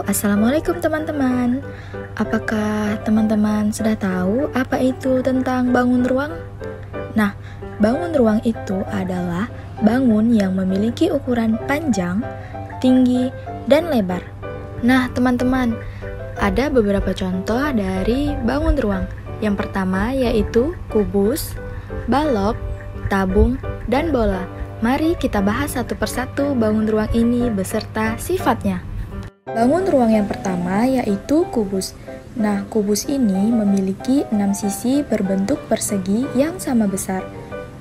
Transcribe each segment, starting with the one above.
Assalamualaikum teman-teman. Apakah teman-teman sudah tahu apa itu tentang bangun ruang? Nah, bangun ruang itu adalah bangun yang memiliki ukuran panjang, tinggi, dan lebar. Nah, teman-teman, ada beberapa contoh dari bangun ruang. Yang pertama yaitu kubus, balok, tabung, dan bola. Mari kita bahas satu persatu bangun ruang ini beserta sifatnya. Bangun ruang yang pertama yaitu kubus. Nah, kubus ini memiliki 6 sisi berbentuk persegi yang sama besar,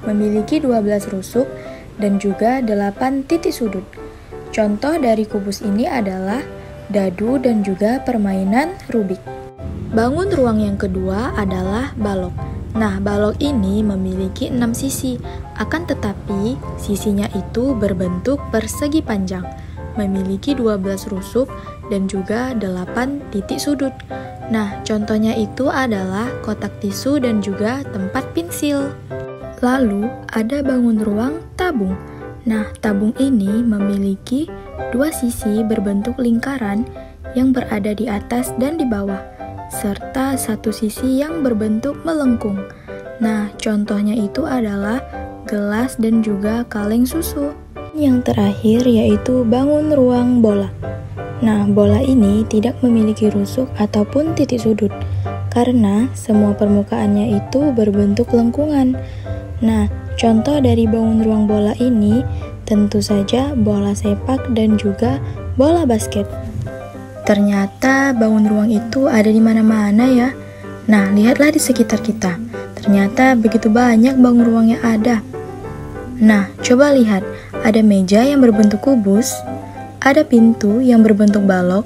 memiliki 12 rusuk dan juga 8 titik sudut. Contoh dari kubus ini adalah dadu dan juga permainan Rubik. Bangun ruang yang kedua adalah balok. Nah, balok ini memiliki 6 sisi, akan tetapi sisinya itu berbentuk persegi panjang, memiliki 12 rusuk dan juga 8 titik sudut. Nah, contohnya itu adalah kotak tisu dan juga tempat pensil. Lalu, ada bangun ruang tabung. Nah, tabung ini memiliki 2 sisi berbentuk lingkaran yang berada di atas dan di bawah, serta 1 sisi yang berbentuk melengkung. Nah, contohnya itu adalah gelas dan juga kaleng susu. Yang terakhir yaitu bangun ruang bola. Nah, bola ini tidak memiliki rusuk ataupun titik sudut karena semua permukaannya itu berbentuk lengkungan. Nah, contoh dari bangun ruang bola ini tentu saja bola sepak dan juga bola basket. Ternyata bangun ruang itu ada di mana-mana ya. Nah, lihatlah di sekitar kita. Ternyata begitu banyak bangun ruang yang ada. Nah, coba lihat. Ada meja yang berbentuk kubus, ada pintu yang berbentuk balok,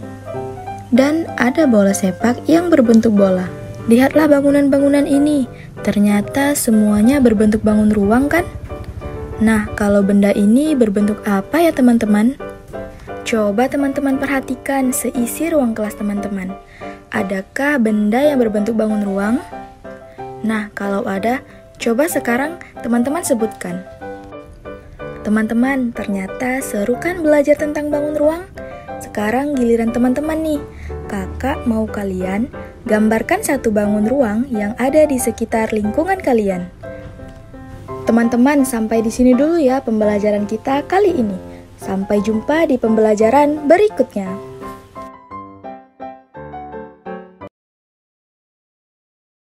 dan ada bola sepak yang berbentuk bola. Lihatlah bangunan-bangunan ini. Ternyata semuanya berbentuk bangun ruang kan? Nah, kalau benda ini berbentuk apa ya teman-teman? Coba teman-teman perhatikan seisi ruang kelas teman-teman. Adakah benda yang berbentuk bangun ruang? Nah, kalau ada, coba sekarang teman-teman sebutkan. Teman-teman, ternyata seru kan belajar tentang bangun ruang? Sekarang giliran teman-teman nih. Kakak mau kalian gambarkan satu bangun ruang yang ada di sekitar lingkungan kalian. Teman-teman, sampai di sini dulu ya pembelajaran kita kali ini. Sampai jumpa di pembelajaran berikutnya.